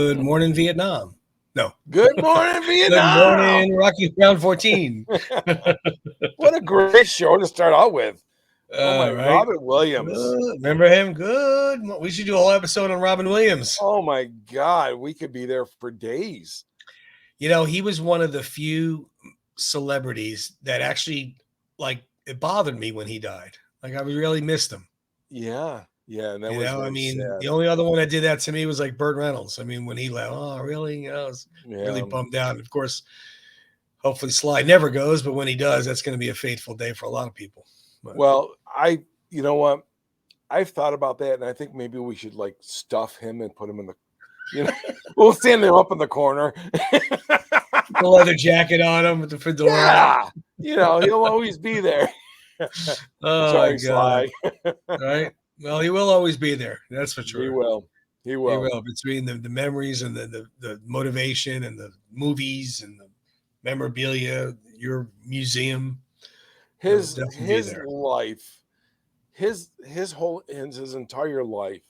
Good morning, Vietnam. No. Good morning, Good Vietnam. morning, Rocky Round 14. What a great show to start out with. Right. Robin Williams. Good. Remember him? Good. We should do a whole episode on Robin Williams. Oh my God, we could be there for days. You know, he was one of the few celebrities that actually, like, it bothered me when he died. Like, I really missed him. Yeah. And that You was know, really I mean, sad. the only other one that did that to me was like Burt Reynolds. I mean, when he left, oh, really? You know, I was really bummed out. Of course, hopefully Sly never goes, but when he does, that's going to be a fateful day for a lot of people. But, well, you know what? I've thought about that, and I think maybe we should like stuff him and put him in the, we'll stand him up in the corner. The leather jacket on him with the fedora. Yeah, he'll always be there. Oh, sorry, Sly. Right? Well, he will always be there. That's for sure. He will. Between the memories and the motivation and the movies and the memorabilia, your museum. His life, his entire life,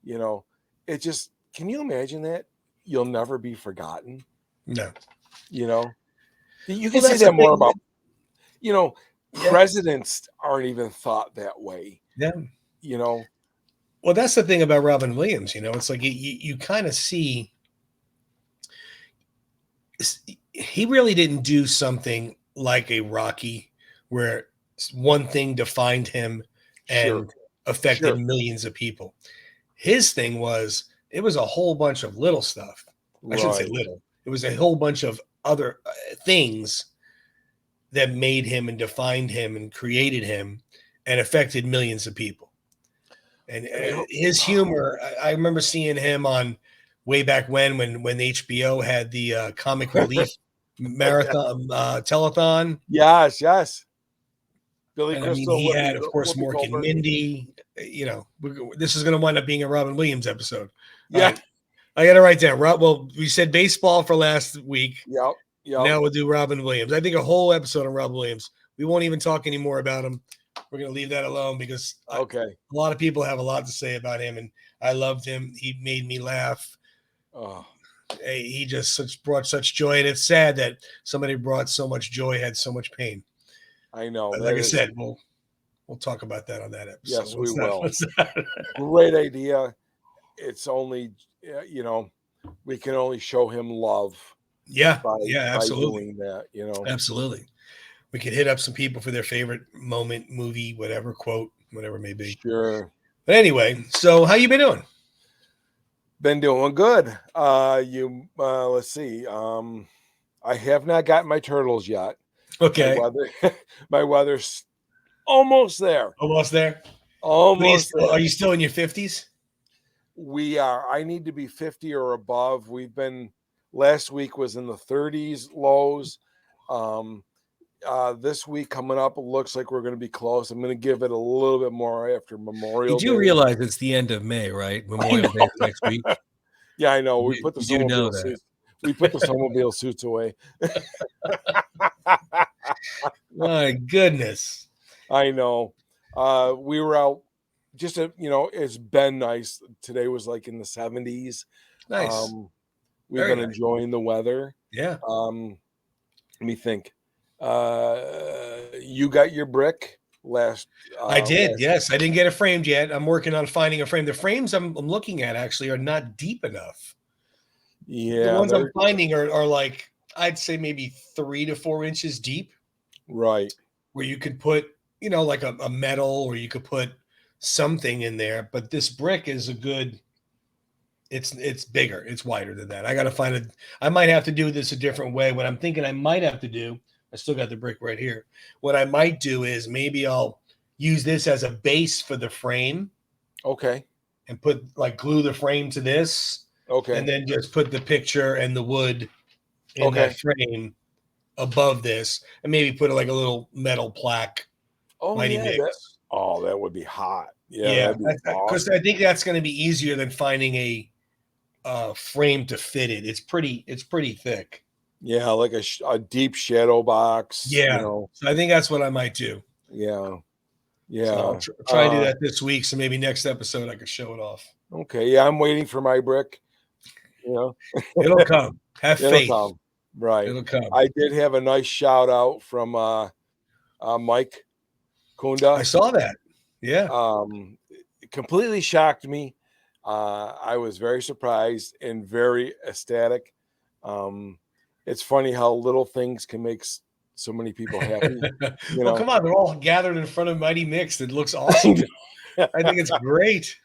it just, can you imagine that? You'll never be forgotten. No. You can say that more about, presidents aren't even thought that way. Yeah. Well, that's the thing about Robin Williams. It's like you kind of see he really didn't do something like a Rocky where one thing defined him and affected millions of people. His thing was, it was a whole bunch of little stuff. I shouldn't say little. It was a whole bunch of other things that made him and defined him and created him and affected millions of people. And his humor, I remember seeing him on way back when HBO had the comic relief marathon telethon. Yes. Billy Crystal. He had, of course, Mork and Mindy. This is going to wind up being a Robin Williams episode. Yeah. Right. I got to write down. Well, we said baseball for last week. Yep. Now we'll do Robin Williams. I think a whole episode on Robin Williams. We won't even talk anymore about him. We're going to leave that alone because a lot of people have a lot to say about him, and I loved him. He made me laugh. Oh. He just brought such joy, and it's sad that somebody brought so much joy had so much pain. I know. But like I said, we'll talk about that on that episode. Yes, we will. Great idea. It's only, we can only show him love. Absolutely. By doing that, Absolutely. We could hit up some people for their favorite moment, movie, whatever, quote, whatever it may be. Sure. But anyway, so how you been doing? Been doing good. Let's see. I have not gotten my turtles yet. Okay. My weather's almost there. Almost there? Almost there. Are you still in your 50s? We are. I need to be 50 or above. Last week was in the 30s lows. This week coming up, it looks like we're going to be close. I'm going to give it a little bit more after Memorial Day. You do realize it's the end of May, right? Memorial Day next week. Yeah, I know. We put the snowmobile suits. We put the snowmobile suits away. My goodness. I know. We were out. It's been nice. Today was like in the 70s. Nice. We've been enjoying the weather. Yeah. Let me think. You got your brick last. I did. Yes, I didn't get it framed yet. I'm working on finding a frame. The frames I'm looking at actually are not deep enough. Yeah, the ones I'm finding are like, I'd say maybe 3 to 4 inches deep. Right. Where you could put, like a metal, or you could put something in there. But this brick is a good. It's bigger. It's wider than that. I got to find it. I might have to do this a different way. What I'm thinking I might have to do. I still got the brick right here. What I might do is maybe I'll use this as a base for the frame. Okay. And glue the frame to this. Okay. And then just put the picture and the wood in that frame above this, and maybe put like a little metal plaque. Oh, that would be hot. Yeah. Because I think that's going to be easier than finding a frame to fit it. It's pretty thick. Yeah, like a deep shadow box. Yeah. So I think that's what I might do. Yeah. So I'll try to do that this week. So maybe next episode I could show it off. Okay. Yeah, I'm waiting for my brick. You know, It'll come. Have it'll faith. come. Right. It'll come. I did have a nice shout out from Mike Kunda. I saw that. Yeah. It completely shocked me. I was very surprised and very ecstatic. It's funny how little things can make so many people happy. Well, come on. They're all gathered in front of Mighty Mixed. It looks awesome. I think it's great.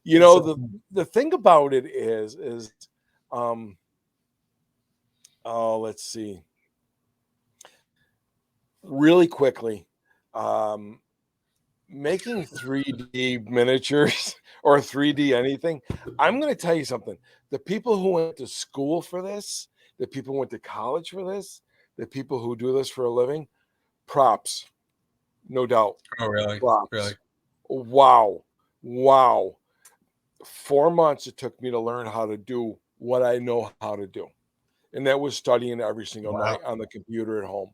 The thing about it is let's see. Really quickly, making 3D miniatures or 3D anything, I'm going to tell you something. The people who went to school for this, the people who went to college for this, the people who do this for a living, props, no doubt. Oh, really? Props. Really? Wow. 4 months it took me to learn how to do what I know how to do. And that was studying every single night on the computer at home.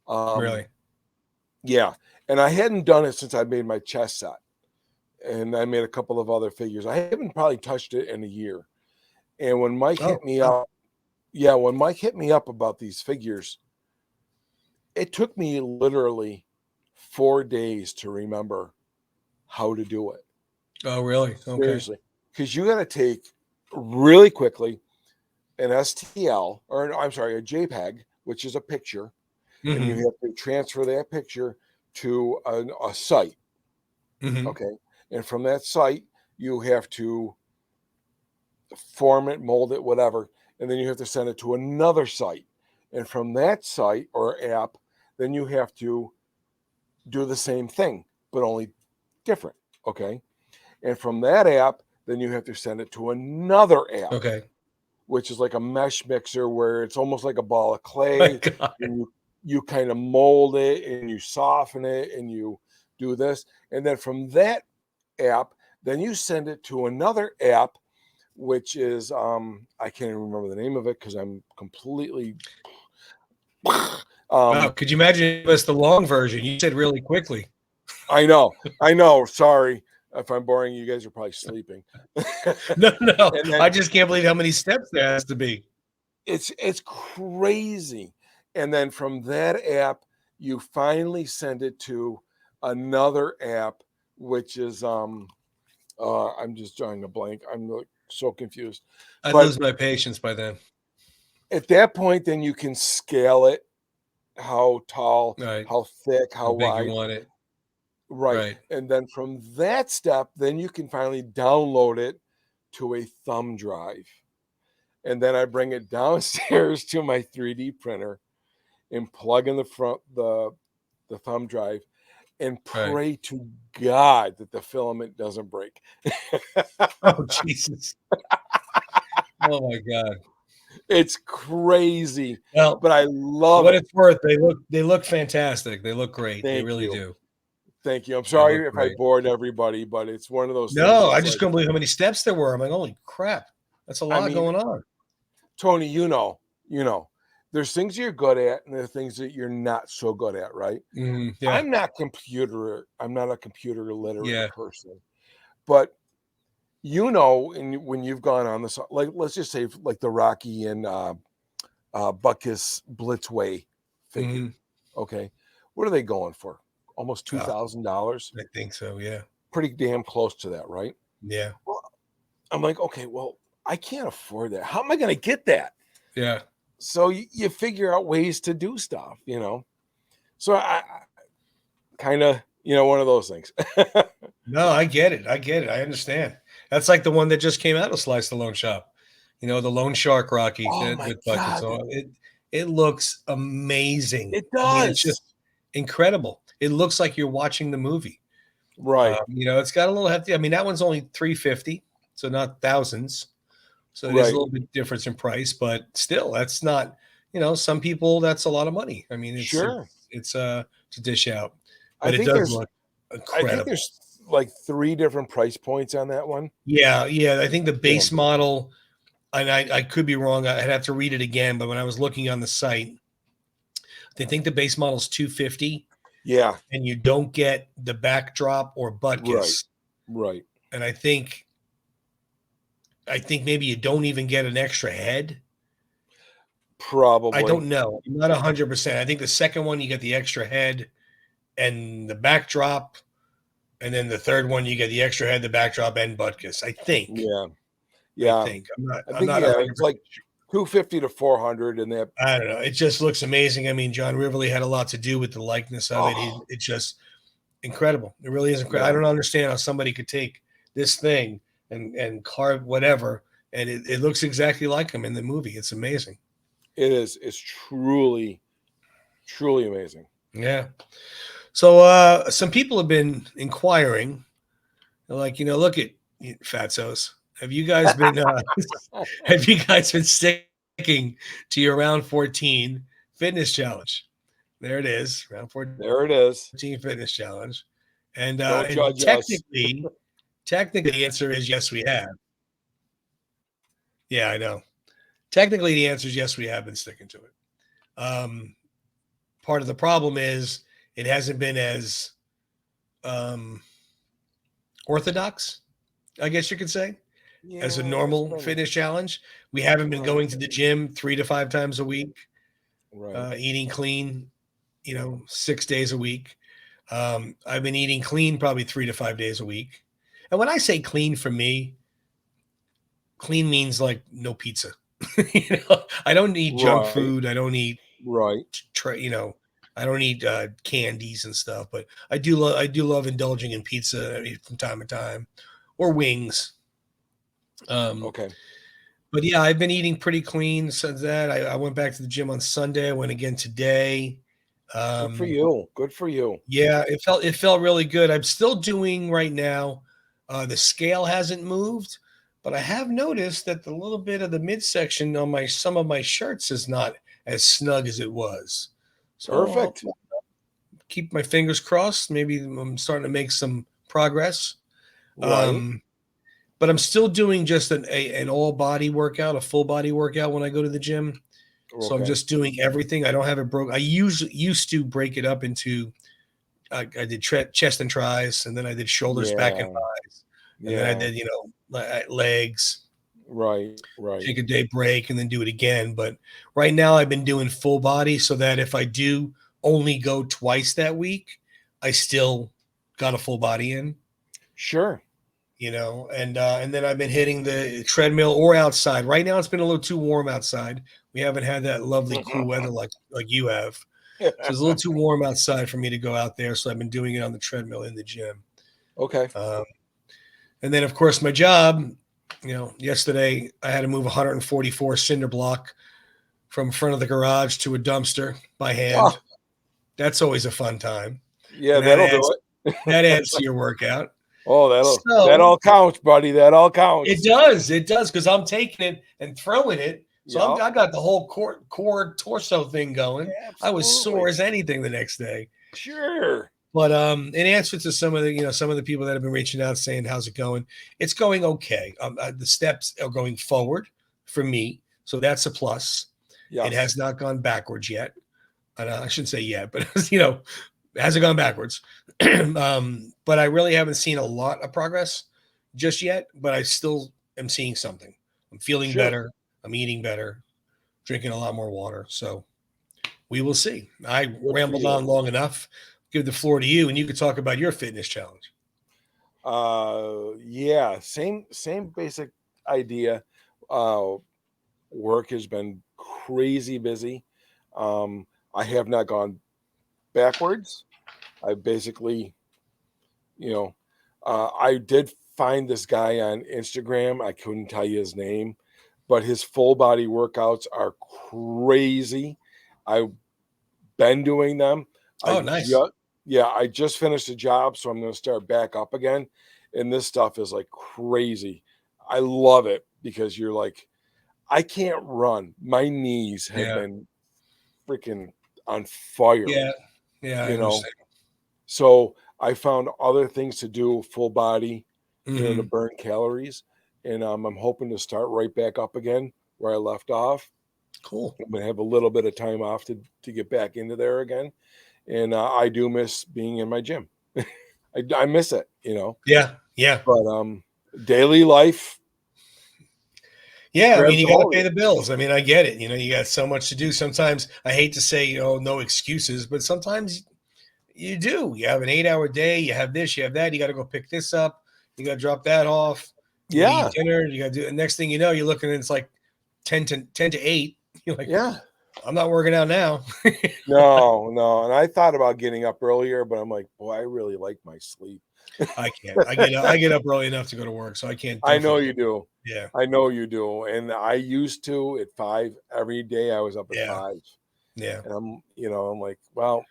Really? Yeah. And I hadn't done it since I made my chess set. And I made a couple of other figures. I haven't probably touched it in a year. And when Mike hit me up, when Mike hit me up about these figures, it took me literally 4 days to remember how to do it. Oh, really? Okay. Seriously. Because you got to take really quickly an STL, or I'm sorry, a JPEG, which is a picture, and you have to transfer that picture to a site. Okay. And from that site, you have to form it, mold it, whatever. And then you have to send it to another site. And from that site or app, then you have to do the same thing, but only different. Okay. And from that app, then you have to send it to another app. Okay. Which is like a mesh mixer where it's almost like a ball of clay. And you kind of mold it and you soften it and you do this. And then from that app, then you send it to another app, which is I can't even remember the name of it because I'm completely wow, could you imagine us the long version? You said really quickly. I know. Sorry if I'm boring. You guys are probably sleeping. No. Then, I just can't believe how many steps there has to be. It's crazy. And then from that app, you finally send it to another app, which is I'm just drawing a blank. I'm like so confused. I'd lose my patience by then. At that point, then you can scale it, how tall, how thick, how wide you want it. Right. And then from that step, then you can finally download it to a thumb drive. And then I bring it downstairs to my 3D printer and plug in the thumb drive and pray to God that the filament doesn't break. Oh, Jesus. Oh, my God. It's crazy. Well, but I love what it's worth. They look fantastic. They look great. They really do. Thank you. I'm sorry if I bored everybody, but it's one of those things. No, I just couldn't believe how many steps there were. I'm like, holy crap. That's a lot going on. Tony, you know, there's things you're good at and there are things that you're not so good at, right? Yeah. I'm not a computer literate person. But when you've gone on this, like let's just say like the Rocky and Burgess Blitzway figure. Okay. What are they going for? Almost $2,000. I think so, yeah. Pretty damn close to that, right? Yeah. Well, I'm like, okay, well, I can't afford that. How am I going to get that? Yeah. So you figure out ways to do stuff, So I kind of, one of those things. No, I get it. I understand. That's like the one that just came out of slystallone shop. The Lone Shark Rocky with buckets. So it looks amazing. It does. I mean, it's just incredible. It looks like you're watching the movie. Right. It's got a little hefty. I mean, that one's only $350, so not thousands. So there's a little bit difference in price, but still, that's not. Some people that's a lot of money. I mean, it's to dish out, but it does look incredible. I think there's like 3 different price points on that one. Yeah. I think the base model, and I could be wrong. I'd have to read it again, but when I was looking on the site, I think the base model is $250. Yeah. And you don't get the backdrop or butt kiss. Right. And I think I think maybe you don't even get an extra head. Probably. I don't know. I'm not 100%. I think the second one you get the extra head and the backdrop, and then the third one you get the extra head, the backdrop, and Butkus. I think. Yeah. I Yeah. think. I'm not. I I'm think, not yeah, 100%. it's like 250 to 400 and that. I don't know. It just looks amazing. I mean, John Rivoli had a lot to do with the likeness of it. Oh, It's just incredible. It really is incredible. I yeah, don't understand how somebody could take this thing and carve whatever, and it looks exactly like him in the movie. It's amazing. it is. It's truly, truly amazing. Yeah. So some people have been inquiring, like, look at Fatsos. Have you guys been have you guys been sticking to your round 14 fitness challenge? There it is, round 14 There it is. fitness challenge. And Don't and judge us. technically the answer is yes, we have. Yeah, I know. Technically the answer is yes, we have been sticking to it. Part of the problem is it hasn't been as orthodox, I guess you could say, as a Yeah, normal fitness challenge. We haven't been going to the gym 3 to 5 times a week, right. eating clean, 6 days a week. I've been eating clean probably 3 to 5 days a week. And when I say clean for me, clean means like no pizza. I don't eat junk Right. food. I don't eat, Right. I don't eat candies and stuff. But I do love indulging in pizza from time to time, or wings. Okay. But yeah, I've been eating pretty clean since that. I went back to the gym on Sunday. I went again today. Good for Um, you. Good for you. yeah, it felt really good. I'm still doing right now. The scale hasn't moved, but I have noticed that the little bit of the midsection on my some of my shirts is not as snug as it was. So I'll Perfect. keep my fingers crossed. Maybe I'm starting to make some progress. Right. Um, but I'm still doing just an all body workout, a full body workout when I go to the gym. So I'm Okay. just doing everything. I don't have it broke. I usually used to break it up into I did chest and tries, and then I did shoulders, back, and Yeah. thighs, and then I Yeah. did legs. Right. Right. Take a day break and then do it again. But right now I've been doing full body so that if I do only go twice that week, I still got a full body in. Sure. And then I've been hitting the treadmill or outside. Right now it's been a little too warm outside. We haven't had that lovely cool weather like you have. So it's a little too warm outside for me to go out there. So I've been doing it on the treadmill in the gym. Okay. Um, and then of course my job, yesterday I had to move 144 cinder block from front of the garage to a dumpster by hand. Oh, That's always a fun time. yeah, And that that'll adds do it. that adds to your workout. Oh, that So all counts, buddy. That all it counts. does. It does because I'm taking it and throwing it. So Yep. I got the whole core torso thing going. I was sore Absolutely. as anything the next day. Sure. But in answer to some of the people that have been reaching out saying how's it going, it's going okay. The steps are going forward for me, so that's a plus. It Yes. has not gone backwards yet. I shouldn't say yet, but it hasn't gone backwards. But I really haven't seen a lot of progress just yet. But I still am seeing something. I'm feeling Sure. better. I'm eating better. Drinking a lot more water. So we will see. I Good for rambled you. on long enough. Give the floor to you, and you could talk about your fitness challenge. Yeah, same basic idea. Uh Work has been crazy busy. I have not gone backwards. I basically, you know, I did find this guy on Instagram. I couldn't tell you his name, but his full body workouts are crazy. I've been doing them. Oh, nice. I just finished a job, so I'm going to start back up again. And this stuff is like crazy. I love it because you're like, I can't run. My knees have Yeah. been freaking on fire, Yeah. Yeah. I you know. understand. So I found other things to do full body, to Hmm. burn calories. And I'm hoping to start right back up again where I left off. Cool. I'm gonna have a little bit of time off to get back into there again. And I do miss being in my gym. I miss it, Yeah. Yeah. But daily life, Yeah, I mean, you got to Absolutely. pay the bills. I mean, I get it. You got so much to do. Sometimes I hate to say, no excuses, but sometimes you do. You have an 8-hour day. You have this, you have that. You got to go pick this up. You got to drop that off. You got to Yeah. eat dinner. You got to do. And next thing you know, you're looking and it's like 10 to 8. You're like, Yeah. I'm not working out now. No. And I thought about getting up earlier, but I'm like, boy, I really like my sleep. I can't. I get up early enough to go to work, so I can't. I know you do. Yeah. I know you do. And I used to at 5 every day. I was up at 5. Yeah. And I'm like, well,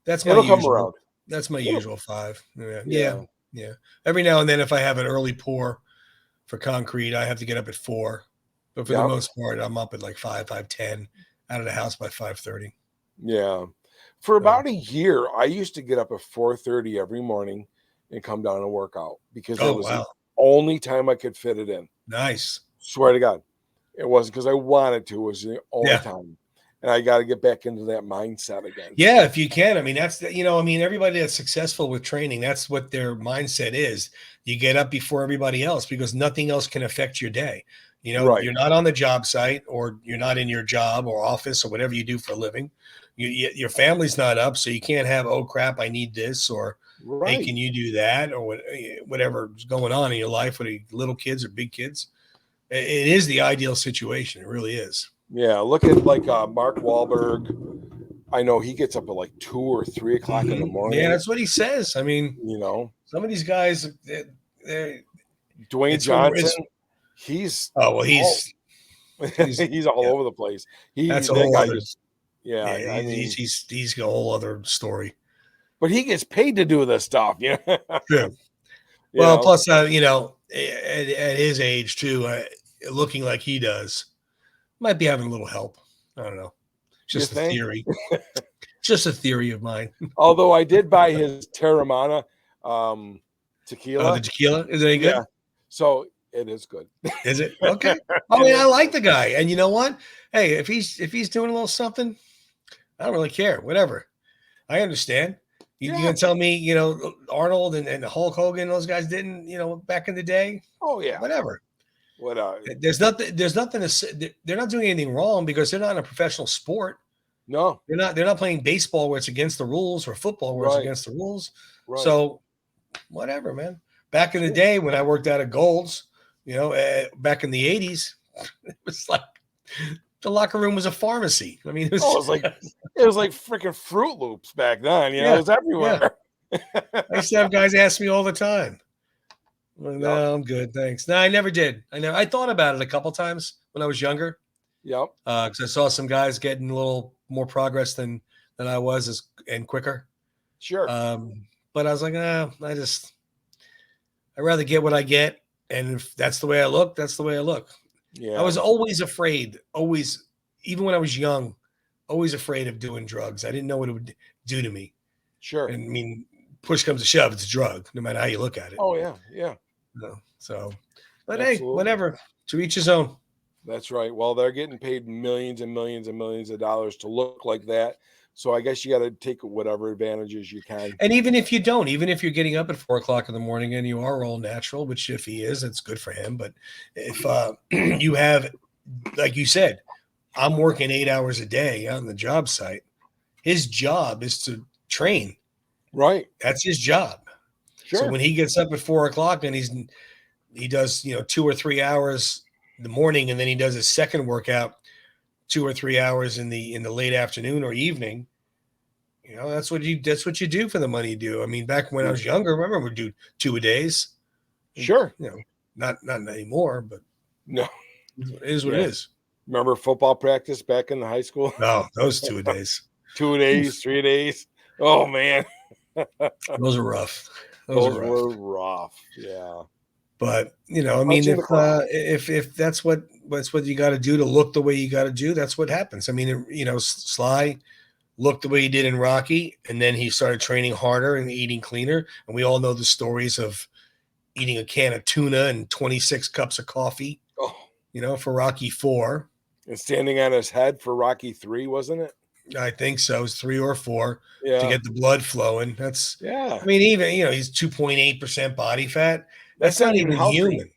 that's my it'll usual. come around. That's my usual 5. Yeah. Every now and then, if I have an early pour for concrete, I have to get up at 4. But for the most part, I'm up at like 5:10, out of the house by 5:30. Yeah. For about a year, I used to get up at 4:30 every morning and come down and work out because it was the only time I could fit it in. Nice. Swear to God. It wasn't because I wanted to. It was the only time. And I got to get back into that mindset again. Yeah, if you can. I mean, that's, everybody that's successful with training, that's what their mindset is. You get up before everybody else because nothing else can affect your day. You're not on the job site, or you're not in your job or office or whatever you do for a living. Your family's not up, so you can't have, oh crap, I need this, or hey, can you do that, or whatever's going on in your life, whether little kids or big kids. It is the ideal situation. It really is. Yeah, look at like Mark Wahlberg. I know he gets up at like 2 or 3 o'clock in the morning. Yeah, that's what he says. I mean, some of these guys, Dwayne Johnson, he's he's all over the place. That's a whole other. I mean, he's a whole other story. But he gets paid to do this stuff. Yeah. True. Well, plus, at his age too, looking like he does, might be having a little help. I don't know. Just a theory. Just a theory of mine. Although I did buy his Terramana tequila. Oh, the tequila? Is it any good? Yeah. So it is good. Is it? Okay. I mean, I like the guy. And you know what? Hey, if he's doing a little something, I don't really care. Whatever. I understand. You're going to tell me, Arnold and Hulk Hogan, those guys didn't, back in the day? Oh, yeah. Whatever. There's nothing to say. They're not doing anything wrong because they're not in a professional sport. No. They're not playing baseball where it's against the rules, or football where it's against the rules. Right. So whatever, man. Back in the day when I worked out at Gold's, back in the 80s, it was like the locker room was a pharmacy. I mean, it was like freaking Fruit Loops back then. It was everywhere. Yeah. I used to have guys ask me all the time. Well, no, I'm good, thanks. No, I never did. I thought about it a couple times when I was younger. Yep. Because I saw some guys getting a little more progress than I was, and quicker. Sure. But I was like, I'd rather get what I get, and if that's the way I look, that's the way I look. Yeah. I was always afraid, even when I was young, always afraid of doing drugs. I didn't know what it would do to me. Sure. And I mean, push comes to shove, it's a drug, no matter how you look at it. Oh yeah, yeah. No, so, but absolutely. Hey, whatever. To each his own. That's right. Well, they're getting paid millions and millions and millions of dollars to look like that. So I guess you got to take whatever advantages you can. And even if you don't, even if you're getting up at 4 o'clock in the morning and you are all natural, which if he is, it's good for him. But if you have, like you said, I'm working 8 hours a day on the job site. His job is to train. Right. That's his job. Sure. So when he gets up at 4 o'clock and he does 2 or 3 hours in the morning, and then he does his second workout 2 or 3 hours in the late afternoon or evening, that's what you do for the money you do. I mean, back when I was younger, remember we'd do 2 a days. Sure. Not anymore, but no, it is what it is. Remember football practice back in the high school? No, those 2 a days. 2 a days, 3 days. Oh man. Those are rough. Those were rough. Yeah. But I mean, if that's what you got to do to look the way you got to do, that's what happens. I mean, Sly looked the way he did in Rocky, and then he started training harder and eating cleaner. And we all know the stories of eating a can of tuna and 26 cups of coffee. Oh. For Rocky 4. And standing on his head for Rocky 3, wasn't it? I think so. It was 3 or 4 to get the blood flowing. That's I mean, even he's 2.8% body fat. That's not even human.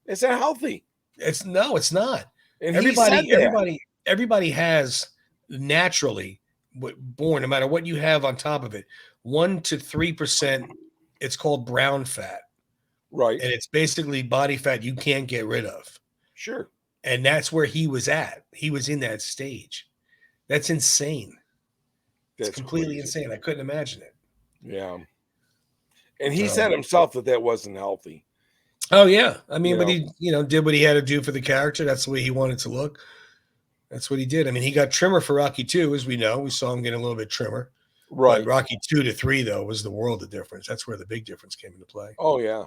It's not healthy. It's not. And he said that. Everybody has naturally born, no matter what you have on top of it, 1 to 3%. It's called brown fat, Right. and it's basically body fat you can't get rid of. Sure. And that's where he was at. He was in that stage. That's insane. It's completely crazy. insane. I couldn't imagine it. Yeah. And he said himself that wasn't healthy. Oh yeah. I mean, but he, did what he had to do for the character. That's the way he wanted to look. That's what he did. I mean, he got trimmer for Rocky 2, as we know. We saw him get a little bit trimmer. Right. But Rocky 2 to 3, though, was the world of difference. That's where the big difference came into play. Oh, yeah.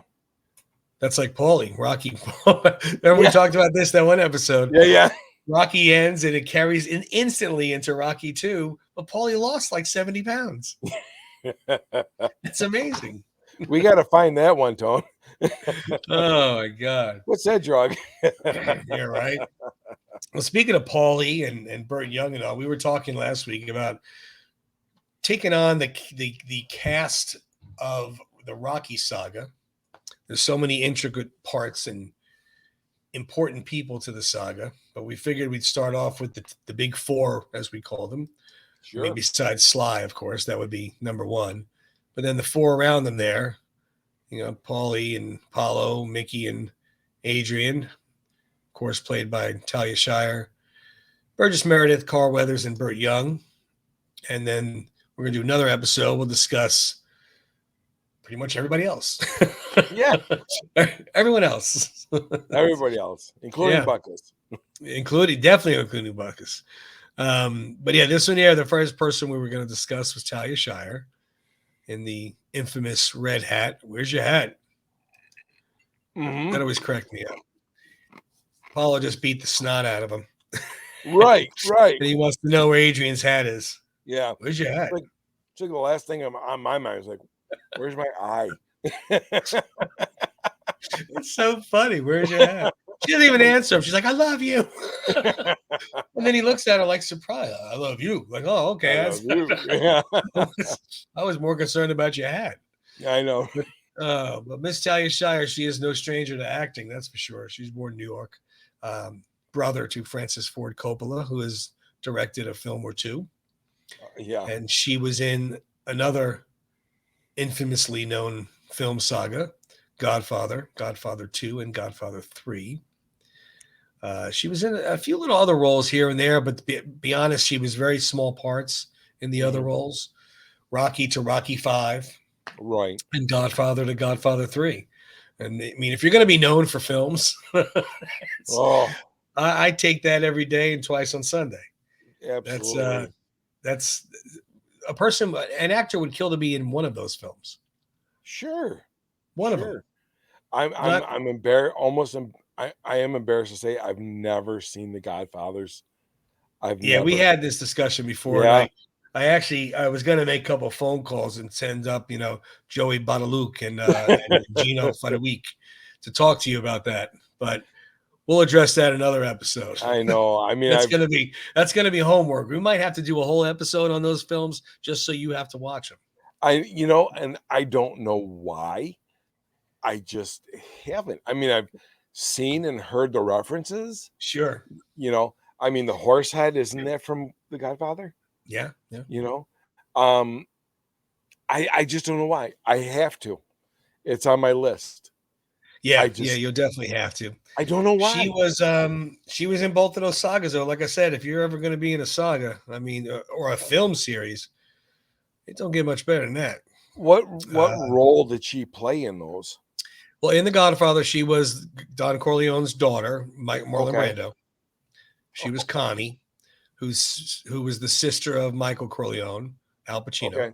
That's like Paulie. Rocky. Remember we talked about this that one episode? Yeah. Rocky ends and it carries instantly into Rocky 2, but Paulie lost like 70 pounds. It's amazing. We got to find that one, Tone. Oh, my God. What's that drug? Yeah, right. Well, speaking of Paulie and Burt Young and all, we were talking last week about taking on the cast of the Rocky saga. There's so many intricate parts and important people to the saga, but we figured we'd start off with the big four, as we call them. Sure. I mean, besides Sly, of course, that would be number one. But then the four around them there, Paulie and Paulo, Mickey and Adrian, of course, played by Talia Shire, Burgess, Meredith, Carl Weathers, and Burt Young. And then we're going to do another episode. We'll discuss pretty much everybody else. Yeah. Everyone else. Everybody else, including Buckus. Definitely including Buckus. But yeah, this one here, the first person we were going to discuss was Talia Shire in the infamous red hat. Where's your hat? Mm-hmm. That always cracked me up. Paulo just beat the snot out of him. Right. And he wants to know where Adrian's hat is. Yeah. Where's your hat? It's like the last thing on my mind was like, where's my eye? It's so funny. Where's your hat? She doesn't even answer him. She's like, I love you. And then he looks at her like surprised. I love you. Like, oh, okay. Yeah. I was more concerned about your hat. I know. But Miss Talia Shire, she is no stranger to acting, that's for sure. She's born in New York. Brother to Francis Ford Coppola, who has directed a film or two. Yeah. And she was in another infamously known film saga, Godfather 2 and Godfather 3. She was in a few little other roles here and there, but to be honest, she was very small parts in the other roles. Rocky to Rocky 5. Right. And Godfather to Godfather 3. And I mean, if you're going to be known for films, I take that every day and twice on Sunday. Absolutely. That's a person, an actor would kill to be in one of those films. Sure. One of them. I'm embarrassed. I am embarrassed to say I've never seen The Godfathers. We had this discussion before. Yeah. I was going to make a couple of phone calls and send up, Joey Badaluc and Gino Fadaweek to talk to you about that. But we'll address that in another episode. I know. I mean, that's going to be homework. We might have to do a whole episode on those films just so you have to watch them. And I don't know why. I just haven't. I mean, I've seen and heard the references. Sure. I mean, the horse head, isn't that from The Godfather? Yeah. I just don't know why. I have to. It's on my list. Yeah, you'll definitely have to. I don't know why. She was in both of those sagas, though. Like I said, if you're ever going to be in a saga, I mean, or a film series, it don't get much better than that. What role did she play in those? Well, in The Godfather, she was Don Corleone's daughter, Marlon Brando. She was Connie, who was the sister of Michael Corleone, Al Pacino.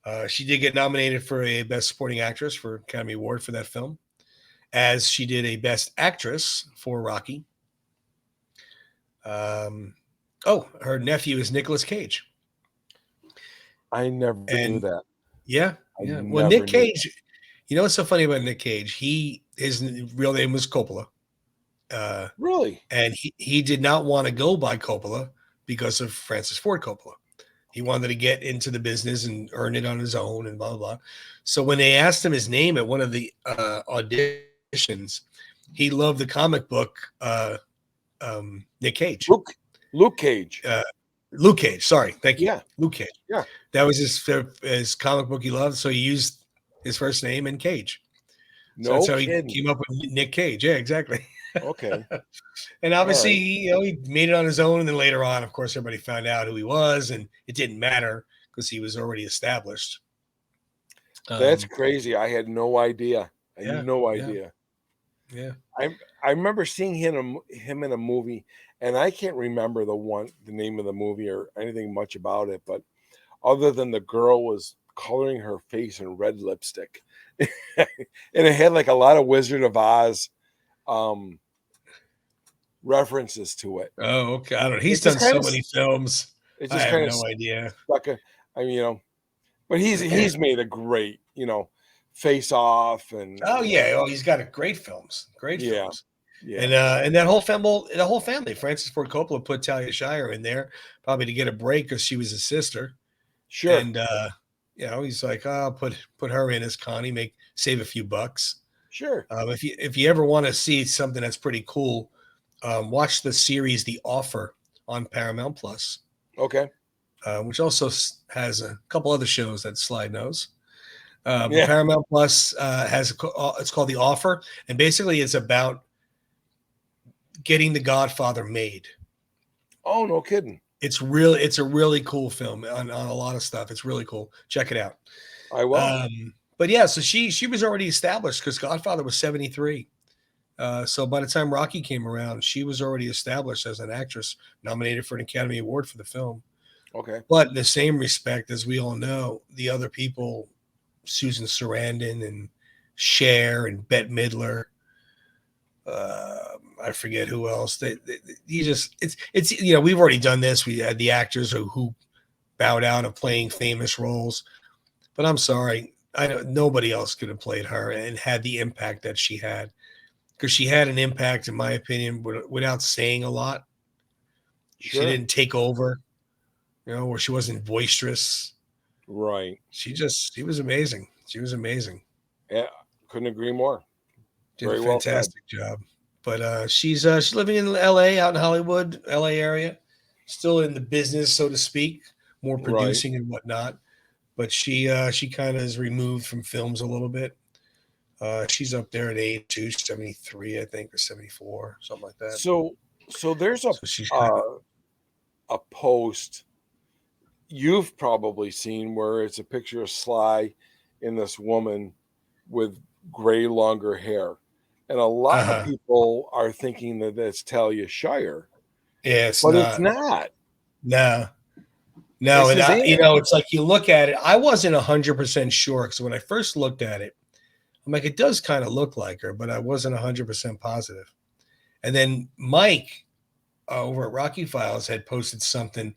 Okay. She did get nominated for a Best Supporting Actress for Academy Award for that film, as she did a Best Actress for Rocky. Her nephew is Nicolas Cage. I never knew that. Yeah. Well, Nick Cage, what's so funny about Nick Cage? His real name was Coppola. Really? And he did not want to go by Coppola because of Francis Ford Coppola. He wanted to get into the business and earn it on his own and blah, blah, blah. So when they asked him his name at one of the auditions, he loved the comic book Nick Cage. Luke Cage. Luke Cage. Sorry, thank you. Yeah. Luke Cage. Yeah. That was his comic book he loved, so he used his first name and Cage. So that's how he came up with Nick Cage. Yeah, exactly. Okay. And obviously, he made it on his own. And then later on, of course, everybody found out who he was, and it didn't matter because he was already established. That's crazy. I had no idea. I had no idea. Yeah. I remember seeing him in a movie, and I can't remember the name of the movie or anything much about it, but other than the girl was coloring her face in red lipstick. And it had like a lot of Wizard of Oz references to it. Oh, okay. I don't know. He's done so many films. I have no idea. But he's made a great, Face Off and he's got great films. Great films. Yeah. And that whole family, Francis Ford Coppola put Talia Shire in there probably to get a break because she was his sister. Sure. And he's like, oh, put her in as Connie, save a few bucks. Sure. If you ever want to see something that's pretty cool, watch the series The Offer on Paramount Plus. Okay. Which also has a couple other shows that Sly knows. Paramount Plus it's called The Offer, and basically it's about getting The Godfather made. Oh, no kidding. It's a really cool film on a lot of stuff. It's really cool. Check it out. I will. But yeah, so she was already established because Godfather was 73. So by the time Rocky came around, she was already established as an actress, nominated for an Academy Award for the film. Okay. But in the same respect, as we all know, the other people, Susan Sarandon and Shire and Bette Midler, I forget who else. It's we've already done this. We had the actors who bowed out of playing famous roles, but I'm sorry, nobody else could have played her and had the impact that she had, because she had an impact, in my opinion, without saying a lot. Sure. She didn't take over, or she wasn't boisterous. Right. She was amazing. She was amazing. Yeah, couldn't agree more. Did a fantastic job. But she's living in LA, out in Hollywood, LA area, still in the business, so to speak, more producing and whatnot. But she kind of is removed from films a little bit. She's up there at age too, 73, I think, or 74, something like that. So there's a post you've probably seen where it's a picture of Sly and this woman with gray, longer hair. And a lot of people are thinking that that's Talia Shire. Yeah, it's not. No. And it's like you look at it. I wasn't 100% sure, because when I first looked at it, I'm like, it does kind of look like her, but I wasn't 100% positive. And then Mike over at Rocky Files had posted something.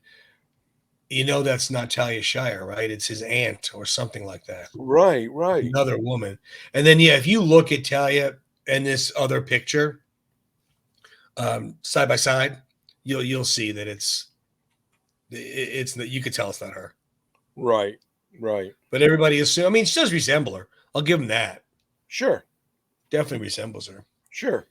That's not Talia Shire, right? It's his aunt or something like that. Right. Another woman. And then, if you look at Talia and this other picture side by side, you'll see that it's you could tell it's not her. Right. But everybody assumes, she does resemble her. I'll give him that. Sure. Definitely resembles her. Sure.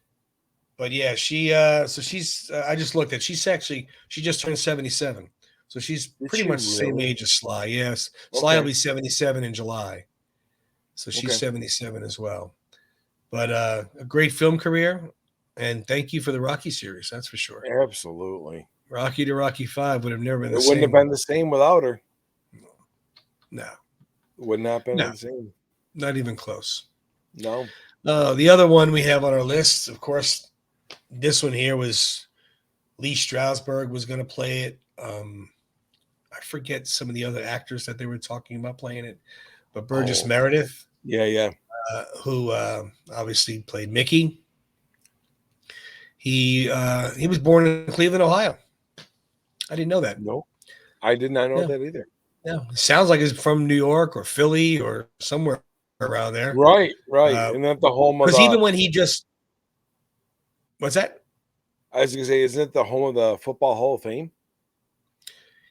But yeah, she's I just looked at, she just turned 77. So she's pretty much the same age as Sly. Yes. Sly will be 77 in July. So she's 77 as well. But a great film career. And thank you for the Rocky series. That's for sure. Absolutely. Rocky to Rocky 5 would have never been the same. It wouldn't have been the same without her. No. It would not have been the same. Not even close. No. The other one we have on our list, of course, this one here was Lee Strasberg was going to play it. I forget some of the other actors that they were talking about playing it, but Burgess Meredith. Yeah. Who obviously played Mickey. He was born in Cleveland, Ohio. I didn't know that. No, I did not know that either. No, it sounds like he's from New York or Philly or somewhere around there. Right. And that's the home of. Because even when what's that? I was going to say, isn't it the home of the Football Hall of Fame?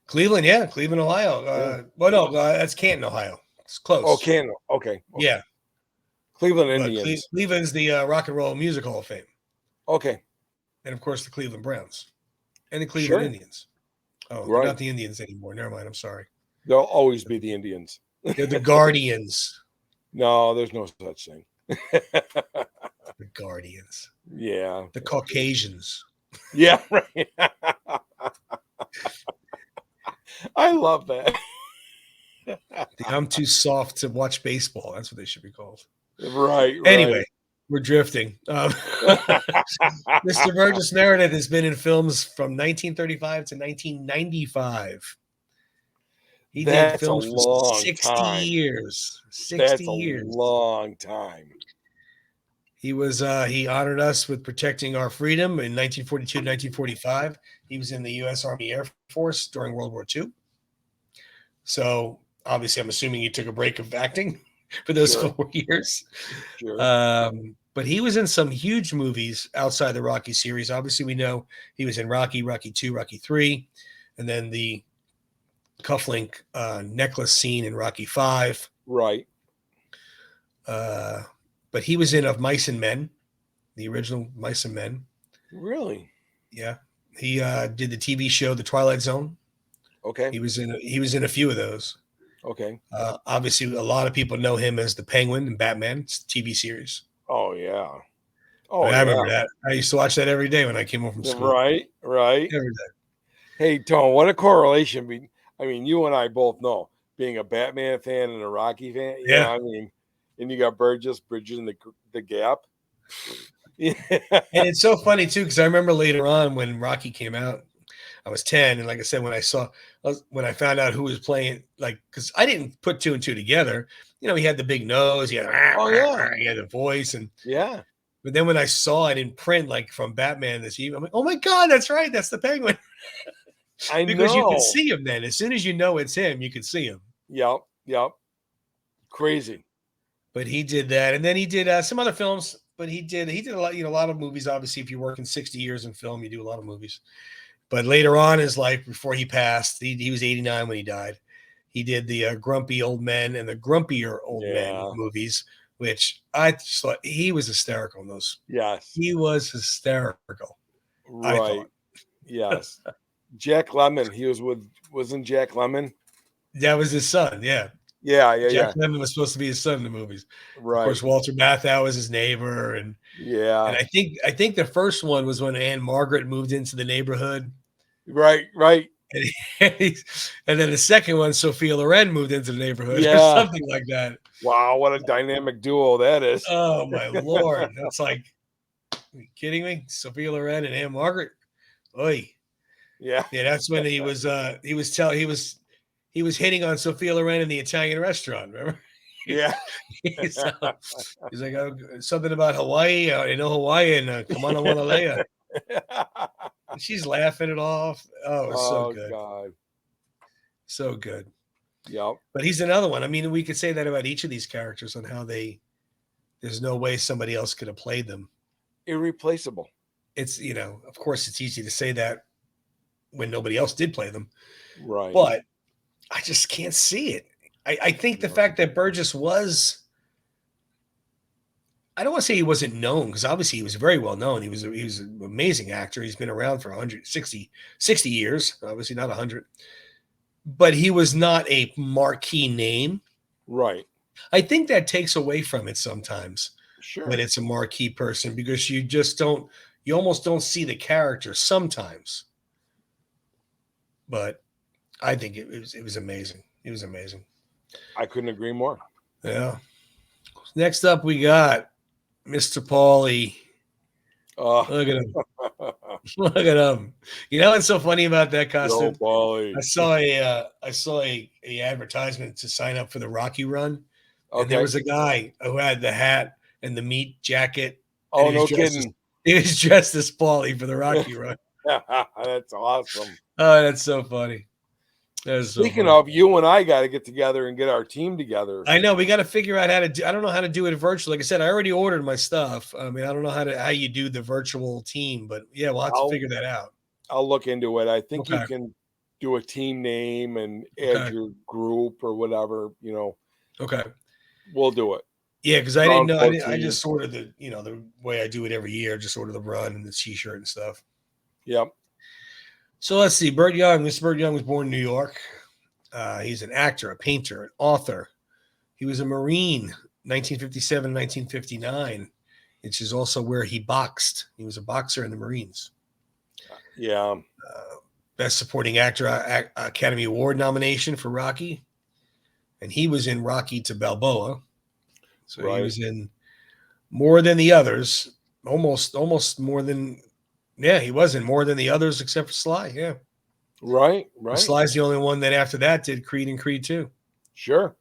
Cleveland, Cleveland, Ohio. Well, no, that's Canton, Ohio. It's close. Oh, Canton. Okay. Yeah. Cleveland Indians. Cleveland's the Rock and Roll Music Hall of Fame. Okay. And, of course, the Cleveland Browns. And the Cleveland Indians. Oh, they're not the Indians anymore. Never mind. I'm sorry. They'll always be the Indians. They're the Guardians. No, there's no such thing. The Guardians. Yeah. The Caucasians. Yeah, right. I love that. I'm too soft to watch baseball. That's what they should be called. Right. Anyway, we're drifting. Mr. Burgess Meredith has been in films from 1935 to 1995. He did films for 60 years. 60 years. That's a long time. He was he honored us with protecting our freedom in 1942 to 1945. He was in the U.S. Army Air Force during World War II. So obviously, I'm assuming he took a break of acting for those 4 years. Sure. But he was in some huge movies outside the Rocky series. Obviously, we know he was in Rocky, Rocky 2, Rocky 3, and then the cufflink necklace scene in Rocky 5. Right. But he was in Of Mice and Men, the original Mice and Men. Really? Yeah. He did the TV show The Twilight Zone. Okay. He was in a few of those. Okay. Obviously, a lot of people know him as the Penguin in Batman. It's a TV series. Oh, yeah. I remember that. I used to watch that every day when I came home from school. Right. Every day. Hey, Tom, what a correlation. I mean, you and I both know being a Batman fan and a Rocky fan. You know, I mean, and you got Burgess bridging the gap. Yeah. And it's so funny, too, because I remember later on when Rocky came out, I was 10. And like I said, when I found out who was playing, like, because I didn't put 2 and 2 together. You know, he had the big nose. He had, he had the voice. And but then when I saw it in print, like from Batman this evening, I'm like, oh, my God, that's right. That's the Penguin. Because you can see him then. As soon as you know it's him, you can see him. Yep. Crazy. But he did that. And then he did some other films. But he did a lot, a lot of movies. Obviously, if you're working 60 years in film, you do a lot of movies. But later on in his life, before he passed, he was 89 when he died. He did the Grumpy Old Men and the Grumpier Old Men movies, which I just thought he was hysterical in those. Yes. He was hysterical. Right. Yes. Jack Lemmon. Wasn't Jack Lemmon? That was his son. Yeah. Jack Lemmon was supposed to be his son in the movies. Right. Of course, Walter Matthau was his neighbor, and and I think the first one was when Anne Margaret moved into the neighborhood. Right. And then the second one, Sophia Loren moved into the neighborhood or something like that. Wow, what a dynamic duo that is. Oh my Lord. That's like, are you kidding me? Sophia Loren and Anne Margaret. Oy. Yeah. Yeah, that's when he was hitting on Sophia Loren in the Italian restaurant, remember? Yeah. He's like, oh, something about Hawaii. I know Hawaii, and come on, I want to lay her. And she's laughing it off. Oh, it's so good. God. So good. Yep. But he's another one. I mean, we could say that about each of these characters on how there's no way somebody else could have played them. Irreplaceable. It's, of course, it's easy to say that when nobody else did play them. Right. But I just can't see it. I think the fact that Burgess was, I don't want to say he wasn't known, because obviously he was very well known. He was an amazing actor. He's been around for 60 years, obviously not 100. But he was not a marquee name. Right. I think that takes away from it sometimes. Sure. When it's a marquee person, because you almost don't see the character sometimes. But I think it was amazing. It was amazing. I couldn't agree more. Yeah. Next up, we got Mr. Paulie. Oh, look at him. Look at him. You know what's so funny about that costume? Paulie. I saw a advertisement to sign up for the Rocky Run. Okay. And there was a guy who had the hat and the meat jacket. Oh, no kidding. He was dressed as Paulie for the Rocky Run. That's awesome. Oh, that's so funny. Speaking of, you and I got to get together and get our team together. I know, we got to figure out how to do. I don't know how to do it virtually. Like I said, I already ordered my stuff. I mean, I don't know how you do the virtual team, but yeah, we'll have to figure that out. I'll look into it. I think you can do a team name and add your group or whatever. Okay, we'll do it. Yeah, because I didn't know. I 14. just sort of the way I do it every year, just sort of the run and the T-shirt and stuff. Yep. So let's see. Burt Young. Mr. Burt Young was born in New York. He's an actor, a painter, an author. He was a Marine, 1957, 1959, which is also where he boxed. He was a boxer in the Marines. Yeah. Best Supporting Actor Academy Award nomination for Rocky. And he was in Rocky to Balboa. So he was in more than the others. Almost more than, he was in more than the others except for Sly. Yeah. Right. Sly's the only one that after that did Creed and Creed 2. Sure.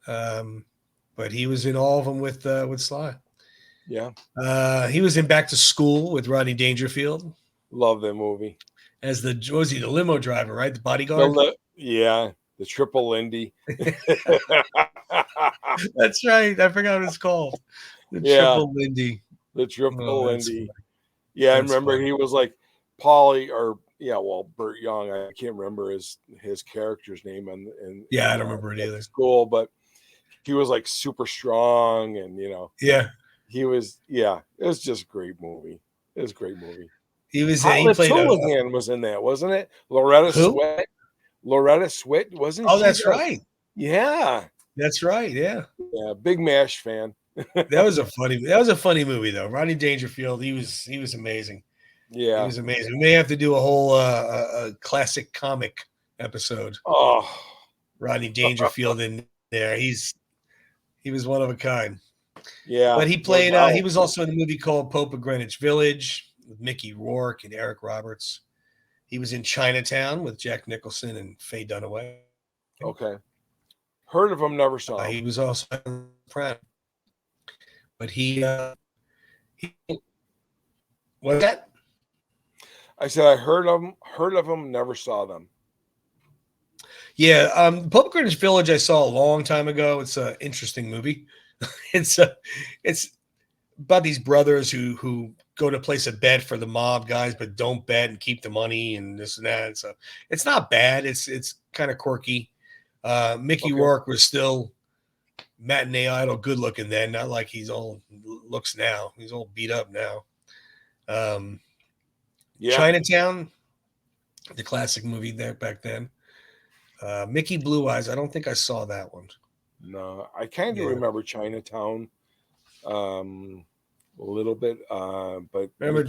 But he was in all of them with Sly. Yeah. He was in Back to School with Rodney Dangerfield. Love that movie. As the limo driver, right? The bodyguard. The Triple Lindy. That's right. I forgot what it's called. The Triple Lindy. The Triple Lindy. Yeah, I remember funny. He was like Paulie, or Burt Young. I can't remember his character's name in I don't remember it either. School, but he was like super strong, and he was. Yeah, it was just a great movie. It was a great movie. He was. He played. Houlihan was in that, wasn't it? Loretta Swit, wasn't she? Oh, that's right. Yeah, that's right. Yeah. Yeah, big MASH fan. That was a funny movie though. Rodney Dangerfield, he was amazing. Yeah, he was amazing. We may have to do a whole a classic comic episode. Oh, Rodney Dangerfield in there. He was one of a kind. Yeah, but he played. He was also in a movie called Pope of Greenwich Village with Mickey Rourke and Eric Roberts. He was in Chinatown with Jack Nicholson and Faye Dunaway. Okay, heard of him, never saw him. He was also in Sopranos. But he what's that? I said I heard of them, never saw them. Yeah, Pope of Greenwich Village I saw a long time ago. It's an interesting movie. It's about these brothers who go to place a bet for the mob guys, but don't bet and keep the money and this and that. So it's not bad. It's kind of quirky. Mickey Rourke was still matinee idol good looking then, not like he's all looks now. He's all beat up now. Chinatown, the classic movie there back then. Mickey Blue Eyes. I don't think I saw that one. No, I kind of remember Chinatown a little bit. But remember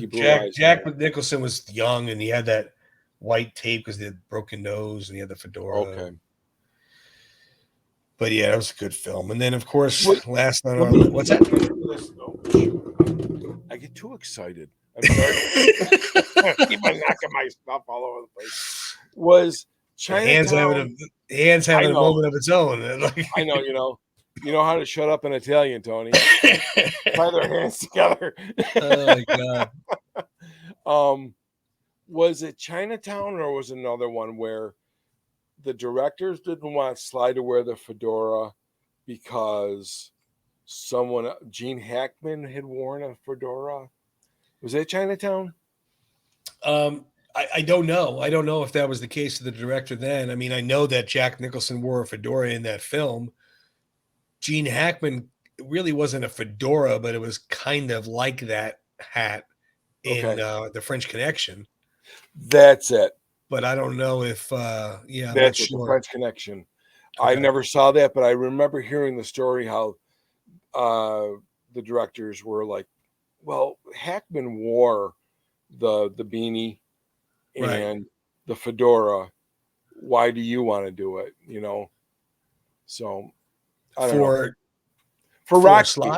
Jack Nicholson was young and he had that white tape because he had broken nose and he had the fedora. Okay. But yeah, that was a good film. And then, of course, last night on what's that? I get too excited. I'm sorry. Keep on knocking my stuff all over the place. Was Chinatown? Hands having a moment of its own. I know, you know how to shut up in Italian, Tony. Tie their hands together. Oh my God. Was it Chinatown or was it another one where the directors didn't want Sly to wear the fedora because Gene Hackman had worn a fedora? Was it Chinatown? I don't know. I don't know if that was the case to the director then. I mean, I know that Jack Nicholson wore a fedora in that film. Gene Hackman really wasn't a fedora, but it was kind of like that hat in The French Connection. That's it. But I don't know if, that's The French Connection. Okay. I never saw that, but I remember hearing the story how the directors were like, well, Hackman wore the beanie and the fedora. Why do you want to do it? So I don't know. For Rocky. Sly?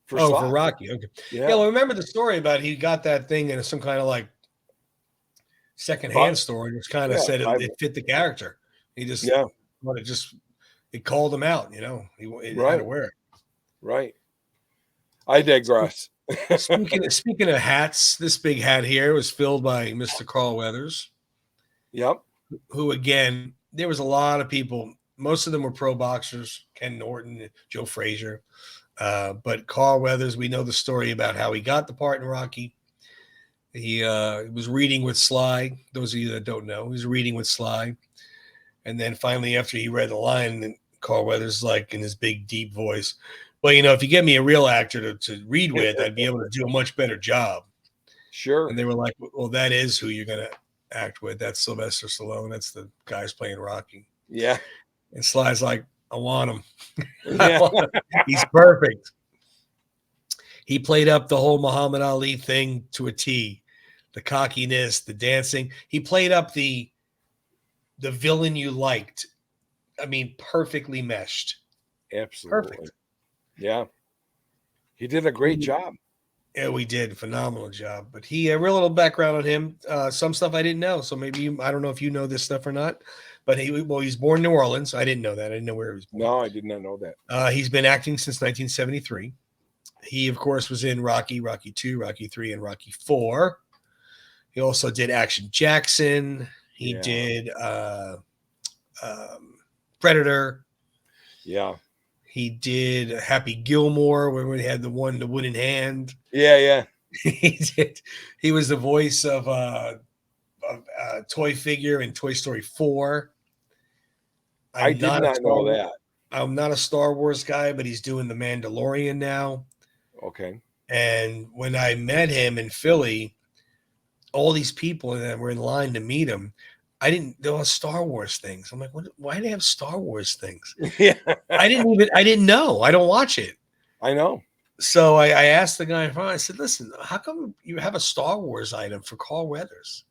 For Rocky. Okay. Yeah. Well, remember the story about he got that thing in some kind of like secondhand store and just kind of said it fit the character. He just it called him out, he had to wear it. Right. I digress. Speaking of hats, this big hat here was filled by Mr. Carl Weathers. Yep. Who again, there was a lot of people. Most of them were pro boxers, Ken Norton, Joe Frazier. But Carl Weathers, we know the story about how he got the part in Rocky. He was reading with Sly. Those of you that don't know, he was reading with Sly. And then finally, after he read the line, Carl Weathers, like in his big, deep voice, Well, if you get me a real actor to read with, I'd be able to do a much better job. Sure. And they were like, well, that is who you're going to act with. That's Sylvester Stallone. That's the guys playing Rocky. Yeah. And Sly's like, I want him. Yeah. He's perfect. He played up the whole Muhammad Ali thing to a T. The cockiness, the dancing. He played up the villain you liked. I mean, perfectly meshed. Absolutely. Perfect. Yeah. He did a great job. Yeah, we did. Phenomenal job. But he, a real little background on him. Some stuff I didn't know. So maybe, I don't know if you know this stuff or not. But he's born in New Orleans. I didn't know that. I didn't know where he was born. No, I did not know that. He's been acting since 1973. He, of course, was in Rocky, Rocky 2, Rocky 3, and Rocky 4. He also did Action Jackson. He did Predator. Yeah. He did Happy Gilmore, where we had the wooden hand. Yeah. He did. He was the voice of a toy figure in Toy Story 4. I did not know that. I'm not a Star Wars guy, but he's doing The Mandalorian now. Okay. And when I met him in Philly, all these people that were in line to meet him, there were Star Wars things. I'm like, why do they have Star Wars things? Yeah. I didn't know. I don't watch it. I know. So I asked the guy in front, I said, listen, how come you have a Star Wars item for Carl Weathers?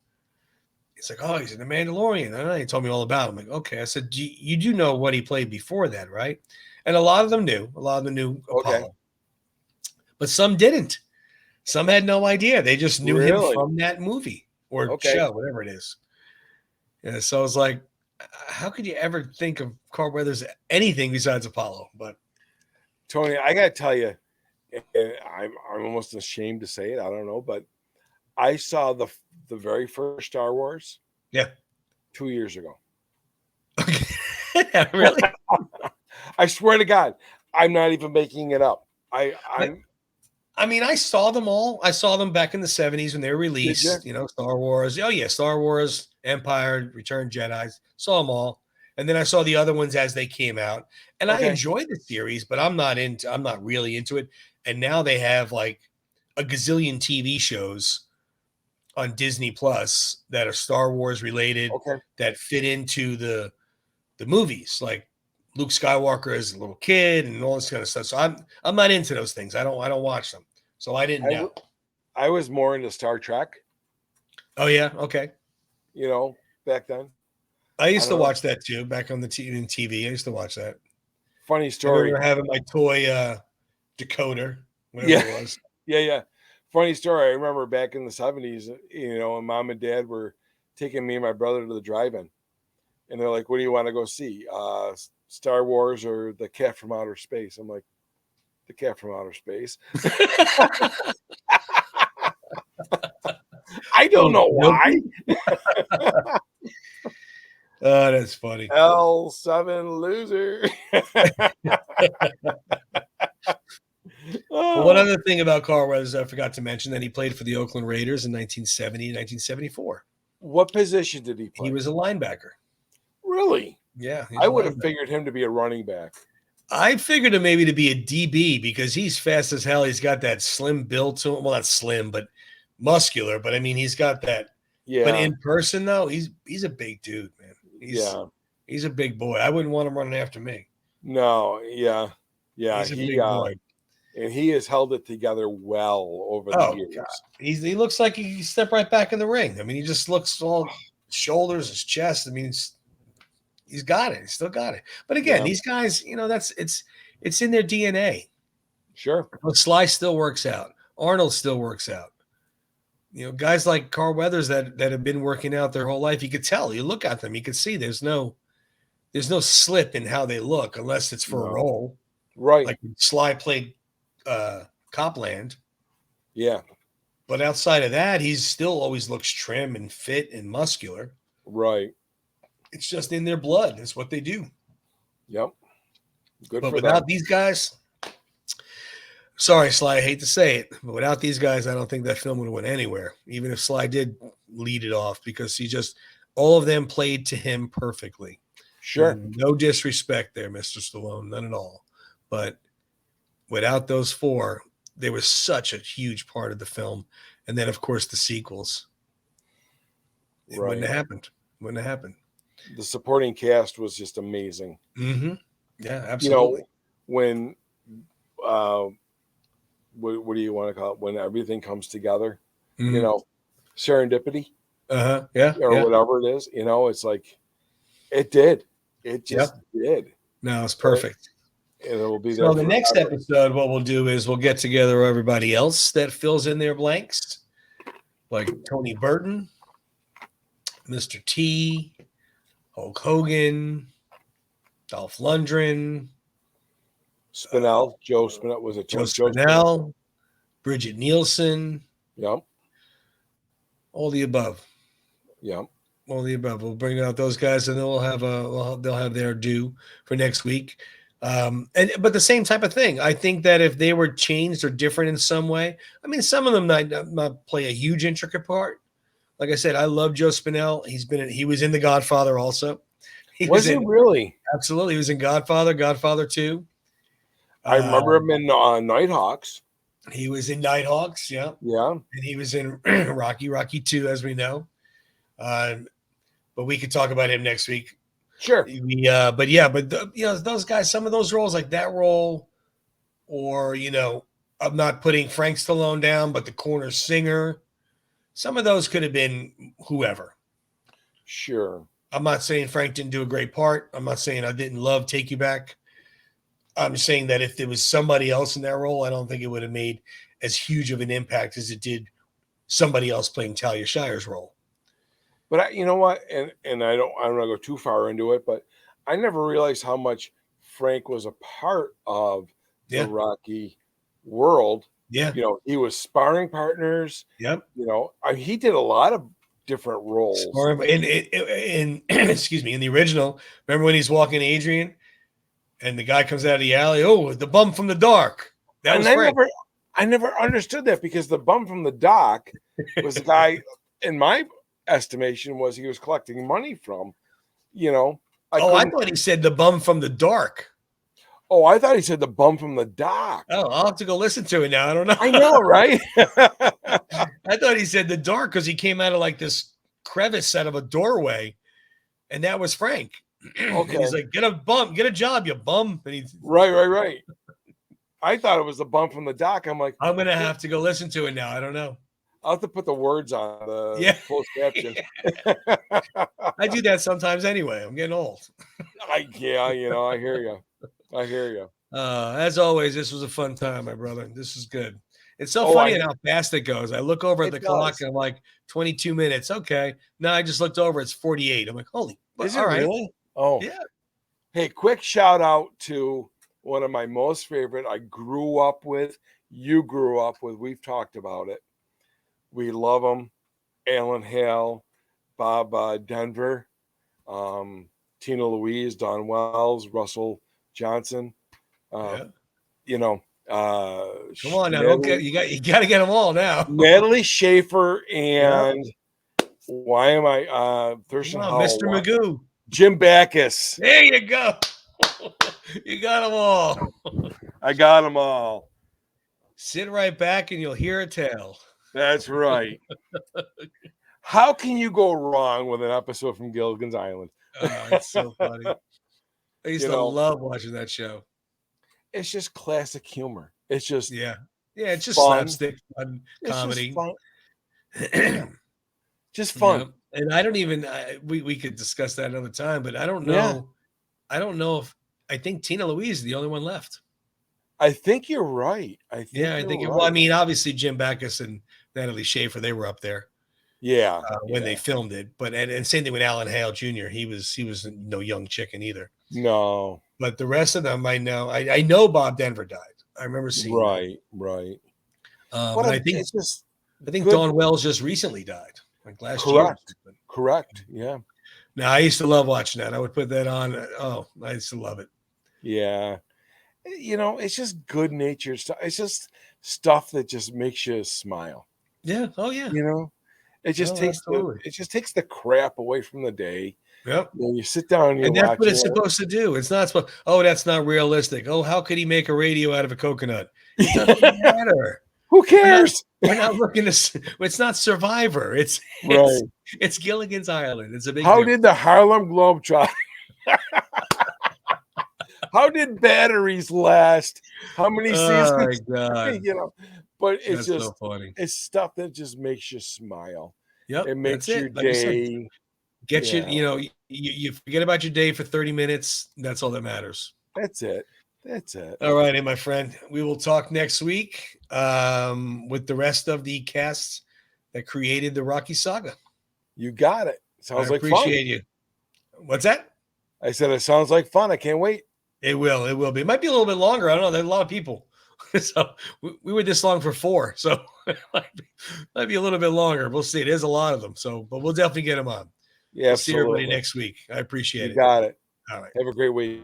He's like, oh, he's in The Mandalorian. And he told me all about it. I'm like, okay. I said, you do know what he played before that, right? And a lot of them knew. A lot of them knew Apollo. But some didn't. Some had no idea. They just knew him from that movie or show, whatever it is. Yeah, so I was like, how could you ever think of Carl Weathers anything besides Apollo? But Tony, I got to tell you, I'm almost ashamed to say it. I don't know, but I saw the very first Star Wars. Yeah. 2 years ago. Really? I swear to God, I'm not even making it up. I mean, I saw them all. I saw them back in the 70s when they were released. Star Wars. Oh, yeah, Star Wars, Empire, Return Jedi. Saw them all. And then I saw the other ones as they came out. And I enjoyed the series, but I'm not really into it. And now they have like a gazillion TV shows on Disney Plus that are Star Wars related that fit into the movies. Like Luke Skywalker as a little kid and all this kind of stuff. So I'm not into those things. I don't watch them. So I didn't know. I was more into Star Trek. Oh yeah, okay. Back then. I used to watch that too. Back on the TV, I used to watch that. Funny story. I remember having my toy decoder, whatever it was. Yeah. Funny story. I remember back in the 70s, and Mom and Dad were taking me and my brother to the drive-in, and they're like, "What do you want to go see? Star Wars or The Cat from Outer Space?" I'm like, "The Cat from Outer Space." I don't know why. Oh, that's funny. L7 loser. Well, one other thing about Carl Weathers I forgot to mention that he played for the Oakland Raiders in 1970 and 1974. What position did he play? He was a linebacker. Really? Yeah. I would have figured him to be a running back. I figured him maybe to be a DB because he's fast as hell. He's got that slim build to him. Well, not slim, but muscular. But I mean, he's got that. Yeah. But in person, though, he's a big dude, man. He's a big boy. I wouldn't want him running after me. No. Yeah. He's a big boy. And he has held it together well over the years. God. He looks like he stepped right back in the ring. I mean, he just looks all shoulders, his chest. I mean, he's got it. He's still got it. But again, these guys, it's in their DNA. Sure. But Sly still works out. Arnold still works out. Guys like Carl Weathers that have been working out their whole life, you could tell. You look at them, you could see there's no slip in how they look unless it's for a role. Right. Like Sly played Copland. Yeah. But outside of that, he still always looks trim and fit and muscular. Right. It's just in their blood. It's what they do. Yep. Good but without these guys, sorry, Sly, I hate to say it, but without these guys, I don't think that film would have went anywhere, even if Sly did lead it off, because all of them played to him perfectly. Sure. And no disrespect there, Mr. Stallone, none at all. But without those four, they were such a huge part of the film. And then, of course, the sequels. It wouldn't have happened. Wouldn't have happened. The supporting cast was just amazing. Mm-hmm. Yeah, absolutely. When what do you want to call it? When everything comes together, serendipity. Yeah. Or whatever it is. It's like it did. It just did. No, it's perfect. And it will be there. So the next episode, what we'll do is we'll get together everybody else that fills in their blanks, like Tony Burton, Mr. T, Hulk Hogan, Dolph Lundgren, Joe Spinell. Was it Joe Spinell, Bridget Nielsen? Yep. All the above. Yep. All the above. We'll bring out those guys, and they'll have their due for next week. But the same type of thing. I think that if they were changed or different in some way, I mean, some of them might not play a huge intricate part. Like I said, I love Joe Spinell. He was in The Godfather also. Was he really? Absolutely. He was in Godfather 2. I remember him in Nighthawks. He was in Nighthawks, yeah. Yeah. And he was in Rocky 2, as we know. But we could talk about him next week. Sure. Those guys, some of those roles, like that role, or, I'm not putting Frank Stallone down, but the corner singer, some of those could have been whoever. Sure. I'm not saying Frank didn't do a great part. I'm not saying I didn't love Take You Back. I'm saying that if there was somebody else in that role, I don't think it would have made as huge of an impact as it did somebody else playing Talia Shire's role. But you know what? And I don't want to go too far into it, but I never realized how much Frank was a part of the Rocky world. Yeah. He was sparring partners. Yep. He did a lot of different roles. In excuse me, in the original, remember when he's walking Adrian and the guy comes out of the alley? Oh, the bum from the dark. That was Frank. I never understood that, because the bum from the dock was the guy, in my estimation, he was collecting money from. I thought he said the bum from the dark. Oh, I thought he said the bum from the dock. Oh, I'll have to go listen to it now. I don't know. I know, right? I thought he said the dark because he came out of like this crevice out of a doorway, and that was Frank. Okay. And he's like, get a job, you bum. And Right. I thought it was the bum from the dock. I'm like, I'm going to have to go listen to it now. I don't know. I'll have to put the words on the closed caption. I do that sometimes anyway. I'm getting old. I hear you. As always, this was a fun time, my brother. This is good. It's so funny how fast it goes. I look over at the clock and I'm like, 22 minutes. Okay. No, I just looked over. It's 48. I'm like, holy. Is it really? Oh, yeah. Hey, quick shout out to one of my most favorite. I grew up with. You grew up with. We've talked about it. We love them. Alan Hale, Bob Denver, Tina Louise, Don Wells, Russell Johnson. Come on now, you got to get them all now. Natalie Schaefer and why am I Thurston Howell, Mr. Magoo, Jim Backus. There you go. You got them all. I got them all. Sit right back and you'll hear a tale. That's right. How can you go wrong with an episode from Gilligan's Island? It's so funny. I used to love watching that show. It's just classic humor. It's just it's just slapstick fun comedy. Just fun. And I don't even we could discuss that another time, but I don't know. Yeah. I don't know if I think Tina Louise is the only one left. I think you're right. I think well, I mean, obviously Jim Backus and Natalie Schaefer, they were up there. Yeah. When they filmed it. But and same thing with Alan Hale Jr. He was no young chicken either. No. But the rest of them I know. I know Bob Denver died. I remember seeing Right. I think Dawn Wells just recently died. Like last year. Correct. Yeah. Now I used to love watching that. I would put that on. Oh, I used to love it. Yeah. It's just good natured stuff. It's just stuff that just makes you smile. Yeah. Oh yeah. It just takes the crap away from the day. Yep. You sit down and And that's what it's supposed to do. It's not supposed, oh, that's not realistic. Oh, how could he make a radio out of a coconut? It doesn't matter. Who cares? We're not looking to, it's not Survivor. It's Gilligan's Island. It's a big How difference. did the Harlem Globetrotters? How did batteries last? How many seasons? Oh my God. But it's That's just so funny. It's stuff that just makes you smile. Yep. It makes your Like day. Get you forget about your day for 30 minutes. That's all that matters. That's it. All right, my friend. We will talk next week with the rest of the casts that created the Rocky Saga. You got it. Sounds like fun. I appreciate you. What's that? I said it sounds like fun. I can't wait. It will be. It might be a little bit longer. I don't know. There's a lot of people. So we were this long for 4. So it might be a little bit longer. We'll see. There's a lot of them. So, but we'll definitely get them on. Yeah, we'll see everybody next week. I appreciate it. You got it. All right. Have a great week.